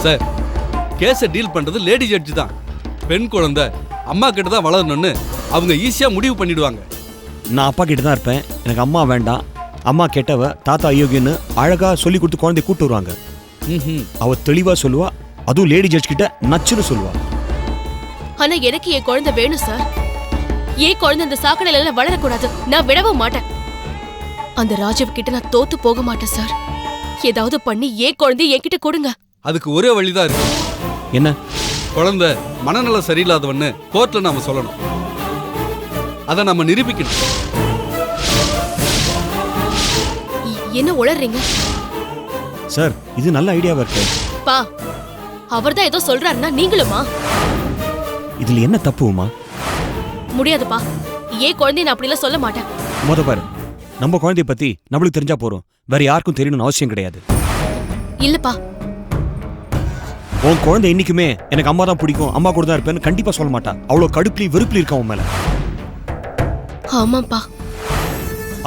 Sir, கேஸை deal பண்றது lady ஜட்ஜி தான். பெண் குழந்தை அம்மா கிட்ட தான் வளரணும்னு அவங்க ஈஸியா முடிவு பண்ணிடுவாங்க. நான் அப்பா கிட்ட தான் இருப்பேன், எனக்கு அம்மா வேண்டாம், அம்மா கெட்டவ, தாத்தா அயோக்கியன்னு அழகா சொல்லி கொடுத்து குழந்தைய கூட்டு வருவாங்க. அவ தெளிவா சொல்லுவா, அதுவும் லேடி ஜட்ஜ் கிட்ட நச்சுன்னு சொல்லுவா. ஆனா எனக்கு என் குழந்தை வேணும் சார். என் குழந்தை இந்த சாக்கடையில வளரக்கூடாது. நான் விடவும் மாட்டேன். அந்த ராஜீவ் கிட்ட நான் தோத்து போக மாட்டேன் சார். ஏதாவது பண்ணி என் குழந்தைய என்கிட்ட கொடுங்க. அதுக்கு ஒரே வழிதான் இருக்கு. என்ன? குழந்தை மனநலம் சரியில்லாதவன்னு கோர்ட்ல நாம சொல்லணும். அதை நம்ம நிரூபிக்கணும். என்ன உளறீங்க சார்? இது நல்ல ஐடியாவா இருக்கு. பா, அவர்தான் ஏதோ சொல்றாருன்னா நீங்களுமா? இதுல என்ன தப்புமா? முடியாதுப்பா. ஏன் குழந்தைய நான் அப்படிலாம் சொல்ல மாட்டேன். பாரு, நம்ம குழந்தைய பத்தி நம்மளுக்கு தெரிஞ்சா போறோம், வேற யாருக்கும் தெரியணும்னு அவசியம் கிடையாது. இல்லப்பா, உன் குழந்தை இன்னைக்குமே எனக்கு அம்மா தான் பிடிக்கும், அம்மா கூட தான் இருப்பேன்னு கண்டிப்பா சொல்ல மாட்டா. அவ்வளவு கடுப்புலி வெறுப்புல இருக்கா உன் மேல. ஆமாப்பா.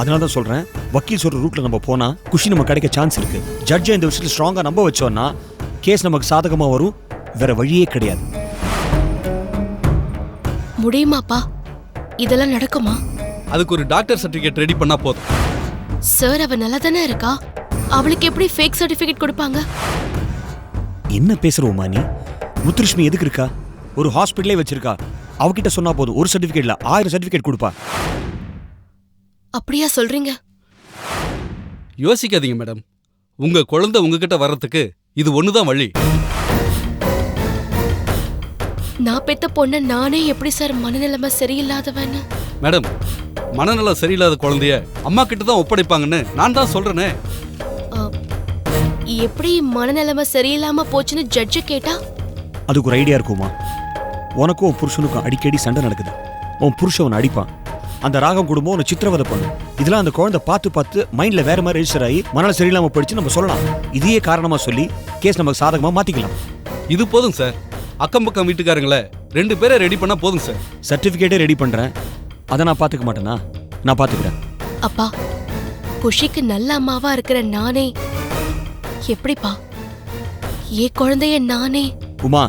அதனாலதான் சொல்றேன், வக்கீல் சொல்ற ரூட்ல நம்ம போனா குஷி நம்ம கிடைக்க சான்ஸ் இருக்கு. ஜட்ஜை இந்த விஷயத்துல ஸ்ட்ராங்கா நம்ப வச்சோம்னா கேஸ் நமக்கு சாதகமா வரும். வேற வழியே கிடையாது. முடியுமாப்பா? இதெல்லாம் நடக்குமா? அதுக்கு ஒரு டாக்டர் சர்டிபிகேட் ரெடி பண்ணா போதும். சார், அவ நல்லா தானே இருக்கா. அவளுக்கு எப்படி ஃபேக் சர்டிபிகேட் கொடுப்பாங்க? என்ன பேசுறோமா நீ? முத்துலட்சுமி எதுக்கு இருக்கா? ஒரு ஹாஸ்பிட்டலே வச்சிருக்கா. அவகிட்ட சொன்னா போதும், ஒரு சர்டிபிகேட்ல 1000 சர்டிபிகேட் கொடுப்பா. அப்படியா சொல்றீங்க? யோசிக்காதீங்க மேடம். உங்க குழந்தை உங்ககிட்ட வர்றதுக்கு இது ஒண்ணுதான் வழி. நான் பெத்த பொண்ண நானே எப்படி சார் மனநிலைமை சரியில்லாதவன்னு? மேடம், மனநலம் சரியில்லாத குழந்தைய அம்மா கிட்ட தான் ஒப்படைப்பாங்கன்னு நான் தான் சொல்றேனே. எப்படி மனநிலைமை சரியில்லாம போச்சுன்னு ஜட்ஜு கேட்டா? அதுக்கு ஒரு ஐடியா இருக்குமா? உனக்கும் உன் புருஷனுக்கும் அடிக்கடி சண்டை நடக்குது. உன் புருஷன் உன்னை அடிப்பான். அந்த ராகம் குடும்பம் உன்னை சித்திரவதை பண்ணும். இதெல்லாம் அந்த குழந்தை பார்த்து மைண்ட்ல வேற மாதிரி ரெஜிஸ்டர் ஆகி மனநலம் சரியில்லாம போயிடுச்சு நம்ம சொல்லலாம். இதையே காரணமா சொல்லி கேஸ் நமக்கு சாதகமா மாத்திக்கலாம். இது போதும் சார். அக்கம் பக்கம் வீட்டுக்காரங்கள 2 பேரை ரெடி பண்ணா போதும் சார். சர்டிபிகேட்டே ரெடி பண்றேன். அதை நான் பாத்துக்க மாட்டேனா? நான் பாத்துக்கிறேன். அப்பா, குஷிக்கு நல்ல அம்மாவா இருக்கிற நானே எப்படிப்பா ஏ குழந்தைய நானே? உமா,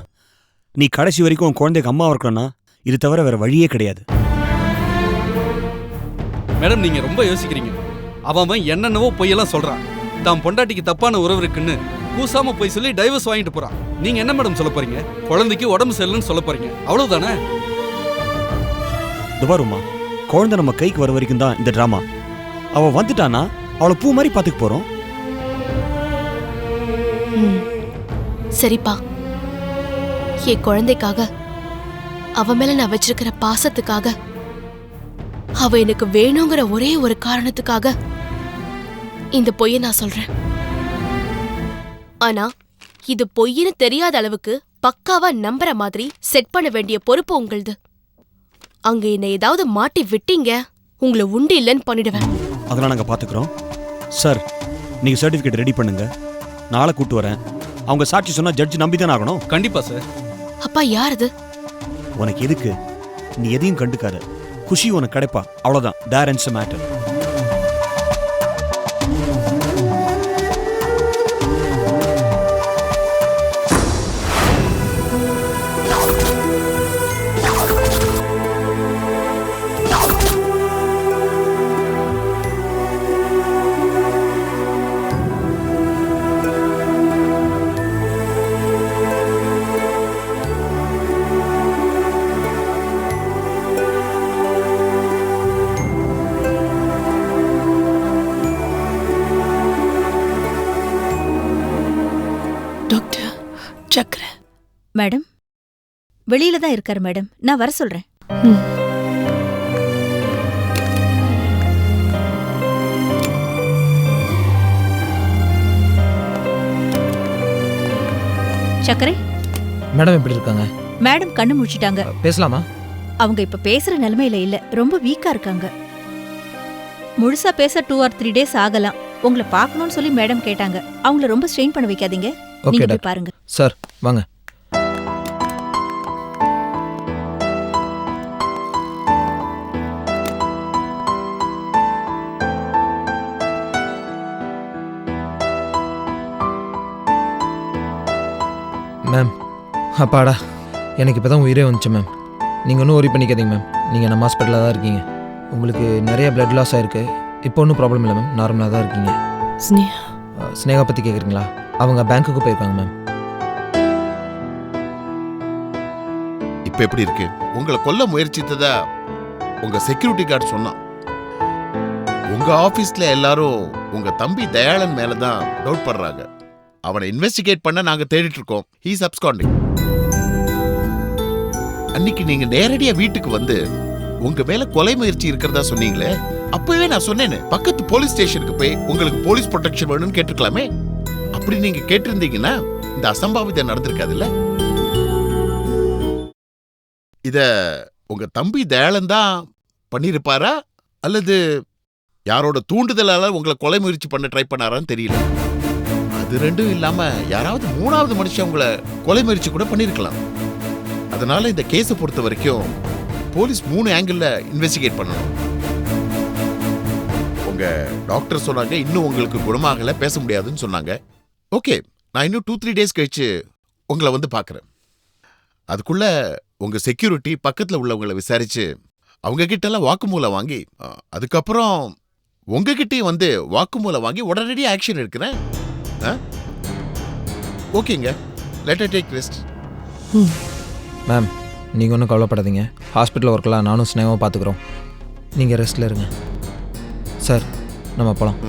நீ கடைசி வரைக்கும் உன் குழந்தைக்கு அம்மா இருக்கணும்னா இது தவிர வேற வழியே கிடையாது. மேடம், நீங்க ரொம்ப யோசிக்கிறீங்க. அவன் என்னென்னவோ பொய்யெல்லாம் சொல்றான். தான் பொண்டாட்டிக்கு தப்பான உறவு இருக்குன்னு கூசாம போய் சொல்லி டைவர்ஸ் வாங்கிட்டு போறான். நீங்க என்ன மேடம் சொல்ல போறீங்க? குழந்தைக்கு உடம்பு சரியில்லைன்னு சொல்ல போறீங்க, அவ்வளவுதானே? துபாருமா, குழந்தை நம்ம கைக்கு வர வரைக்கும் தான் இந்த டிராமா. அவ வந்துட்டானா அவளை பூ மாதிரி பாத்துக்க போறோம். சரிப்பா, என் குழந்தைக்காக, அவ மேல நான் வச்சிருக்கிற பாசத்துக்காக, அவ எனக்கு வேணுங்கிற ஒரே ஒரு காரணத்துக்காக இந்த பொய்யை நான் சொல்றேன். ஆனா இது பொய்ன்னு தெரியாத அளவுக்கு பக்காவா நம்புற மாதிரி செட் பண்ண வேண்டிய பொறுப்பு உங்களது. அங்க என்ன ஏதாவது மாட்டி விட்டீங்க, உங்களை உண்டு இல்லைன்னு பண்ணிடுவேன். அதெல்லாம் நாங்க பாத்துக்கிறோம். சார், நீங்க சர்டிபிகேட் ரெடி பண்ணுங்க. நாளை கூட்டு வரேன். அவங்க சாட்சி சொன்னா ஜட்ஜ் நம்பிதான் ஆகணும். கண்டிப்பா சார். அப்பா, யார் அது? உனக்கு எதுக்கு? நீ எதையும் கண்டுக்காத. குஷி உனக்கு கிடைப்பா, அவ்வளவுதான். தேர் எண்ட்ஸ் தி மேட்டர். மேடம், வெளியில தான் இருக்காரு மேடம். நான் வர சொல்றேன். சக்கரை மேடம் எப்படி இருக்காங்க? மேடம் கண்ணு முழிச்சிட்டாங்க. பேசலாமா? அவங்க இப்ப பேசுற நிலைமையில இல்ல, ரொம்ப வீக்கா இருக்காங்க. முழுசா பேச 2 or 3 days ஆகலாம். உங்களை பார்க்கணும்னு சொல்லி மேடம் கேட்டாங்க. அவங்கள ரொம்ப ஸ்ட்ரெயின் பண்ண வைக்காதீங்க. நீங்க போய் பாருங்க. சார் வாங்க. மேம் அப்பாடா எனக்கு இப்போ தான் உயிரே வந்துச்சு மேம். நீங்கள் ஒன்றும் ஒரி பண்ணிக்காதீங்க மேம். நீங்கள் நம்ம ஹாஸ்பிட்டலில் தான் இருக்கீங்க. உங்களுக்கு நிறைய பிளட் லாஸ் ஆகிருக்கு. இப்போ ஒன்றும் ப்ராப்ளம் இல்லை மேம். நார்மலாக தான் இருக்கீங்க. ஸ்னேகா பற்றி கேட்குறீங்களா? அவங்க பேங்க்குக்கு போயிருக்காங்க மேம். இப்ப எப்படி இருக்கு? உங்களை கொல்ல முயற்சித்ததா உங்க செக்யூரிட்டி கார்டு சொன்னான். உங்க ஆபீஸ்ல எல்லாரும் உங்க தம்பி தயாளன் மேலதான் டவுட் பண்றாங்க. அவனை இன்வெஸ்டிகேட் பண்ண நாங்க தேடிட்டு இருக்கோம். He is absconding. அன்னைக்கு நீங்க நேரடியா வீட்டுக்கு வந்து உங்க மேல கொலை முயற்சி இருக்கிறதா சொன்னீங்களே, அப்பவே நான் சொன்னேன்னு பக்கத்து போலீஸ் ஸ்டேஷனுக்கு போய் உங்களுக்கு போலீஸ் ப்ரொடெக்ஷன் வேணும்னு கேட்டிருக்கலாமே. அப்படி நீங்க கேட்டிருந்தீங்கன்னா இந்த அசம்பாவிதம் நடந்திருக்காதுல்ல. இத உங்க தம்பி தயாளன் தான் பண்ணிருப்பாரா அல்லது யாரோட தூண்டுதலால உங்களை கொலை முயற்சி பண்ண ட்ரை பண்ணாரான்னு தெரியல. அது ரெண்டும் இல்லாம யாராவது மூணாவது மனுஷன் உங்களை கொலை முயற்சி கூட பண்ணிருக்கலாம். அதனால இந்த கேஸை பொறுத்த வரைக்கும் போலீஸ் 3 ஆங்கிள் இன்வெஸ்டிகேட் பண்ணணும். உங்க டாக்டர் சொன்னாங்க இன்னும் உங்களுக்கு குணமாகல, பேச முடியாதுன்னு சொன்னாங்க. ஓகே, நான் இன்னும் 2-3 டேஸ் கழிச்சு உங்களை வந்து பார்க்குறேன். அதுக்குள்ள உங்க செக்யூரிட்டி பக்கத்தில் உள்ளவங்களை விசாரிச்சு அவங்க கிட்ட எல்லாம் வாக்குமூலம் வாங்கி அதுக்கப்புறம் உங்ககிட்டயும் வந்து வாக்குமூலம் வாங்கி உடனடியாக ஆக்ஷன் எடுக்கிறேன். ஓகேங்க, let I take rest. Ma'am நீங்கள் ஒன்றும் கவலைப்படாதீங்க. ஹாஸ்பிட்டல் ஒர்க்கெலாம் நானும் ஸ்னேகாவும் பார்த்துக்குறோம். நீங்கள் ரெஸ்ட்டில் இருங்க. சார் நம்ம போகலாம்.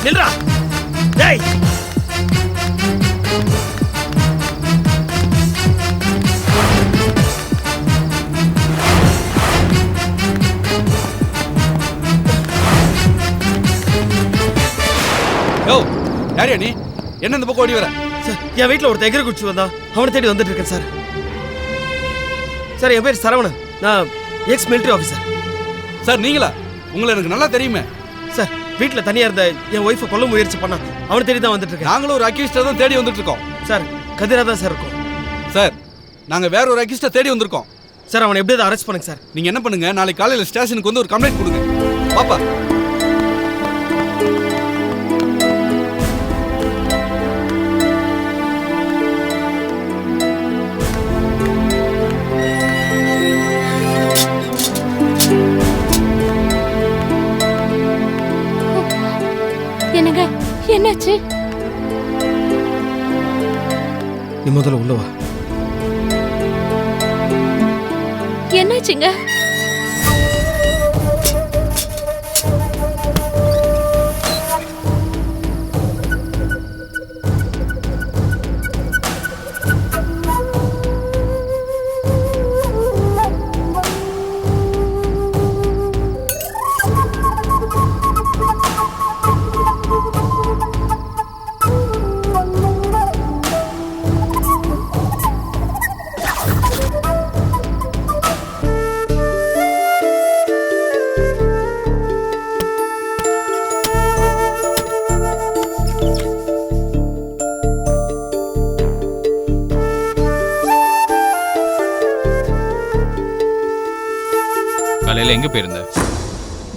நில்றா டேய் யோ யாரியா நீ என்ன இந்த பக்கம் ஓடி வர? சார் என் வீட்டில் ஒருத்தன் எகிரி குச்சி வந்தான், அவனை தேடி வந்துட்டு இருக்கேன் சார். சார் என் பேர் சரவணன், நான் எக்ஸ் மிலிட்ரி ஆஃபீஸர். சார் நீங்களா? உங்களை எனக்கு நல்லா தெரியுமே. சார் வீட்டில் தனியாக இருந்த என் ஒய்ஃபை கொல்ல முயற்சி பண்ணான், அவனை தேடி தான் வந்துட்டு இருக்கேன். நாங்களும் ஒரு அக்யூஸ்டை தான் தேடி வந்துட்டு இருக்கோம். சார் கதிராக தான் சார் இருக்கும். சார் நாங்க வேற ஒரு அக்யூஸ்டை தேடி வந்திருக்கோம். சார் அவனை எப்படியாவது அரெஸ்ட் பண்ணுங்க சார். நீங்க என்ன பண்ணுங்க, நாளைக்கு காலையில ஸ்டேஷனுக்கு வந்து ஒரு கம்ப்ளைண்ட் கொடுங்க. பாப்பா என்னங்க என்னாச்சு? நீ முதல்ல உள்ள வா. என்னாச்சுங்க? காலையில எங்க போயிருந்த?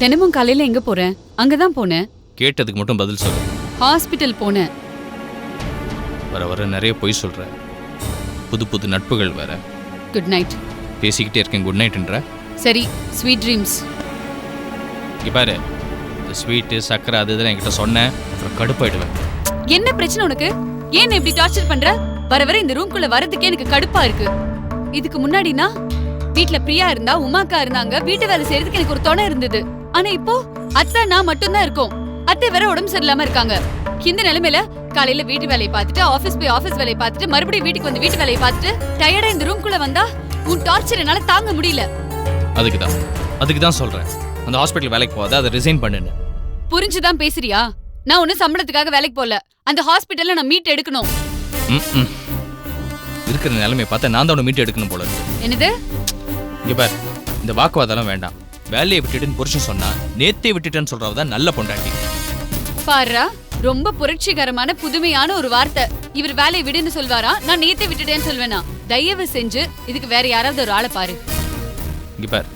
தினமும் காலையில எங்க போறேன்? அங்கதான் போனேன். கேட்டதுக்கு மட்டும் பதில் சொல்லு. ஹாஸ்பிட்டல் போனேன். வர வர நிறைய பொய் சொல்ற. புது புது நட்புகள் வேற. Good night. பேசிக்கிட்டே இருக்கேன் குட் நைட்ன்ற. சரி, ஸ்வீட் ட்ரீம்ஸ். இங்க பாரு, இந்த ஸ்வீட்டு சக்கரை அது இதெல்லாம் என்கிட்ட சொன்னேன், அப்புறம் கடுப்பாயிடுவேன். என்ன பிரச்சனை உனக்கு? ஏன் இப்படி டார்ச்சர் பண்ற? வர வர இந்த ரூம்குள்ள வரதுக்கே எனக்கு கடுப்பா இருக்கு. இதுக்கு முன்னாடினா வீட்ல பிரியா இருந்தா, உமாக்கா இருந்தாங்க, வீட்டு வேலை செய்யறதுக்கு எனக்கு ஒரு துணை இருந்தது. ஆனா இப்போ அத்தை நான் மட்டும்தான் இருக்கோம். அத்தை வேற உடம்பு சரியில்லாம இருக்காங்க. இந்த நிலைமையில காலையில வீட்டு வேலையை பார்த்துட்டு, ஆபீஸ் போய் ஆபீஸ் வேலையை பார்த்துட்டு, மறுபடியும் வீட்டுக்கு வந்து வீட்டு வேலையை பார்த்துட்டு, டயர்டா இந்த ரூம்குள்ள வந்தா உன் டார்ச்சர் என்னால தாங்க முடியல. அதுக்கு தான் சொல்றேன், அந்த ஹாஸ்பிட்டல் வேலைக்கு போகாத, அதை ரிசைன் பண்ணுன்னு. புரிஞ்சுதான் பேசுறியா? நான் ஒன்னும் சம்பளத்துக்காக வேலைக்கு போல. அந்த ஹாஸ்பிட்டல்ல நான் மீட் எடுக்கணும். இருக்கிற நிலைமையை பார்த்தா நான் தான் மீட் எடுக்கணும் போல இருக்கு. என்னது? இங்க பாரு, இந்த வாக்குவாதெல்லாம் வேண்டாம். வேலையை விட்டுட்டுன்னு புருஷன் சொன்னா நேத்தே விட்டுட்டேன்னு சொல்றவதான் நல்ல பொண்டாட்டி. பாருடா, ரொம்ப புரட்சிகரமான புதுமையான ஒரு வார்த்தை. இவர் வேலையை விடுன்னு சொல்வாரா, நான் நேத்தே விட்டுட்டேன்னு சொல்வேனா? தயவு செஞ்சு இதுக்கு வேற யாராவது ஒரு ஆளை பாரு. இங்க பாரு,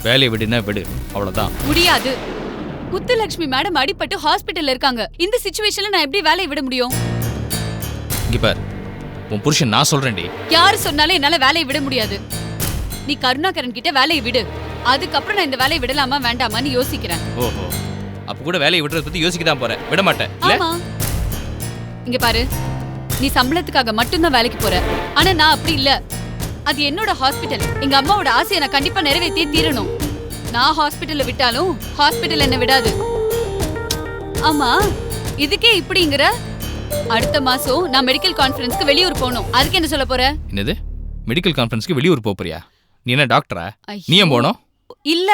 வேலையை விடுனா விடு, அவ்வளவுதான். முடியாது. முத்துலட்சுமி மேடம் அடிபட்டு ஹாஸ்பிட்டல்ல இருக்காங்க. இந்த சிச்சுவேஷன்ல நான் எப்படி வேலையை விட முடியும்? இங்க பாரு, உன் புருஷன் நான் சொல்றேன்டி. யாரு சொன்னாலும் என்னால வேலையை விட முடியாது. நீ கருணாகரன் கிட்ட வேலையை விடு, அதுக்கப்புறம் நான் இந்த வேலையை விடலாமா வேண்டாமான்னு யோசிக்கிறேன். ஓஹோ, அப்ப கூட வேலையை விடுறத பத்தி யோசிக்க தான் போறேன், விட மாட்டேன். ஆமா, இங்க பாரு, நீ சம்பளத்துக்காக மட்டும்தான் வேலைக்கு போற. ஆனா நான் அப்படி இல்ல. அது என்னோட ஹாஸ்பிட்டல். எங்க அம்மாவோட ஆசையை நான் கண்டிப்பா நிறைவேற்றியே தீரணும். நான் ஹாஸ்பிட்டல்ல விட்டாலும் ஹாஸ்பிட்டல் என்ன விடாது. ஆமா, இதுக்கே இப்படிங்கிற? அடுத்த மாசம் நான் மெடிக்கல் கான்ஃபரன்ஸ்க்கு வெளியூர் போகணும். அதுக்கு என்ன சொல்ல போற? என்னது, மெடிக்கல் கான்ஃபரன்ஸ்க்கு வெளியூர் போறியா? நீ என்ன டாக்டரா? நீ ஏன் போகணும்? இல்ல,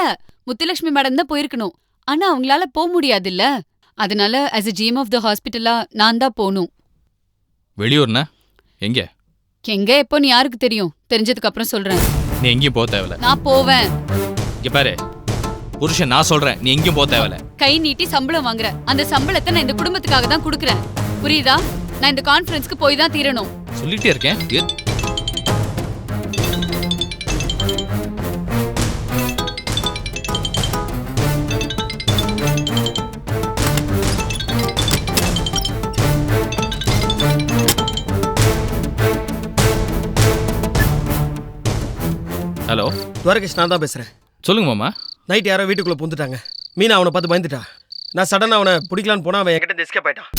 முத்துலட்சுமி மேடம் தான் போயிருக்கணும். ஆனா அவங்களால போக முடியாது இல்ல. அதனால as a GM of the hospital நான் தான் போகணும். வெளியூர்னா எங்க? எங்க எப்போன்னு யாருக்கு தெரியும்? தெரிஞ்சதுக்கு அப்புறம் சொல்றேன். நீ எங்கேயும் போக தேவையில்ல. நான் போவேன். இங்க பாரு புருஷன் நான் சொல்றேன், நீ எங்கேயும் போக தேவையில்ல. கை நீட்டி சம்பளம் வாங்குற அந்த சம்பளத்தை நான் இந்த குடும்பத்துக்காக தான் கொடுக்குறேன். புரியுதா? நான் இந்த கான்ஃபரன்ஸ்க்கு போய் தான் தீரணும். சொல்லிட்டே இருக்கேன். ஹலோ துவாரகேஷ், நான் தான் பேசுறேன். சொல்லுங்க மாமா. நைட் யாரோ வீட்டுக்குள்ள புந்துட்டாங்க. மீனா அவனை பார்த்து பயந்துட்டா. நான் சடனா அவனை பிடிக்கலான்னு போனா அவன் என்கிட்ட எஸ்கேப் ஆயிட்டான்.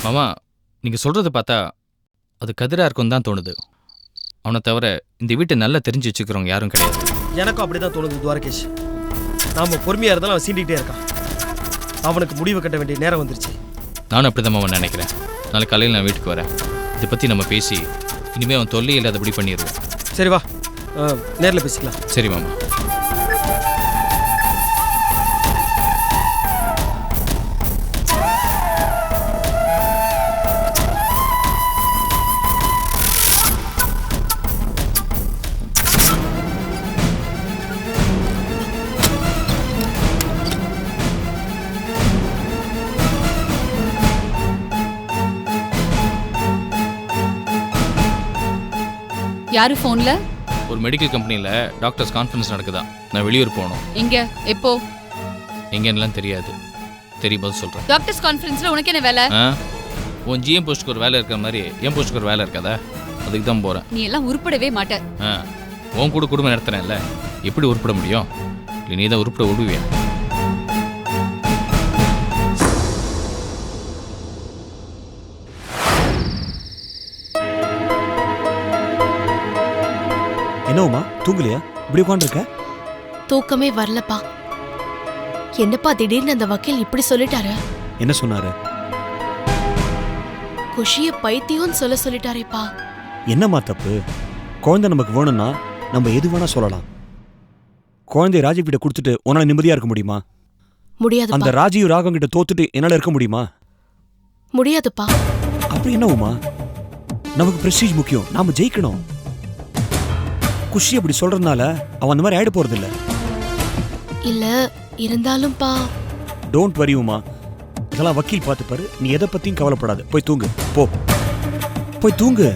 மாமா, நீங்க சொல்றதை பார்த்தா அது கதிரா இருக்குன்னு தான் தோணுது. அவனை தவிர இந்த வீட்டை நல்லா தெரிஞ்சு வச்சுக்கிறவங்க யாரும் கிடையாது. எனக்கும் அப்படிதான் தோணுது துவாரகேஷ். நாம பொறுமையா இருந்தாலும் அவன் சீண்டிகிட்டே இருக்கான். அவனுக்கு முடிவு கட்ட வேண்டிய நேரம் வந்துருச்சு. நானும் அப்படி தான் மாமா நினைக்கிறேன். நாளைக்கு காலையில் நான் வீட்டுக்கு வரேன். இதை பற்றி நம்ம பேசி இனிமேல் அவன் தொல்லை இல்லாதபடி பண்ணிடுவோம். சரி வா, நேரில் பேசிக்கலாம். சரி மாமா. யாரு போன்ல? ஒரு மெடிக்கல் கம்பெனியில் டாக்டர்ஸ் கான்ஃபரன்ஸ் நடக்குதான். நான் வெளியூர் போகணும். எங்க? எப்போ? எங்கன்னெலாம் தெரியாது. தெரியும்போது சொல்கிறேன். டாக்டர்ஸ் கான்ஃபரன்ஸ்ல உனக்கு என்ன வேலை? உன் ஜிஎம் போஸ்ட்டுக்கு ஒரு வேலை இருக்கிற மாதிரி என் போஸ்ட்டுக்கு ஒரு வேலை இருக்காதா? அதுக்கு தான் போகிறேன். நீ எல்லாம் உருப்படவே மாட்ட. உன் கூட குடும்பம் நடத்துறேன்ல, எப்படி உருப்பட முடியும்? இல்லை நீ தான் உருப்பட விடுவியா? என்னவுமா தூங்கலையா? இப்படி உட்காந்துருக்க? தூக்கமே வரலப்பா. என்னப்பா திடீர்னு அந்த வக்கீல் இப்படி சொல்லிட்டாரு? என்ன சொன்னாரு? குஷிய பைத்தியம்னு சொல்லிட்டாரேப்பா. என்னம்மா தப்பு? குழந்தை நமக்கு வேணும்னா நம்ம எது வேணா சொல்லலாம். குழந்தைய ராஜீவ் கிட்ட கொடுத்துட்டு உன்னால நிம்மதியா இருக்க முடியுமா? முடியாது. அந்த ராஜீவ் ராகம் கிட்ட தோத்துட்டு என்னால இருக்க முடியுமா? முடியாதுப்பா. அப்படி என்ன உமா? நமக்கு பிரஸ்டீஜ் முக்கியம், நாம ஜெயிக்கணும். குஷி அப்படி சொல்றதுனால அவன் அந்த மாதிரி ஆயிட போறது இல்ல. இல்ல இருந்தாலும்பா. டோன்ட் வரி உமா, இதெல்லாம் வக்கீல் பார்த்துப்பாரு. நீ எதை பத்தியும் கவலைப்படாத. போய் தூங்கு, போ போய் தூங்கு.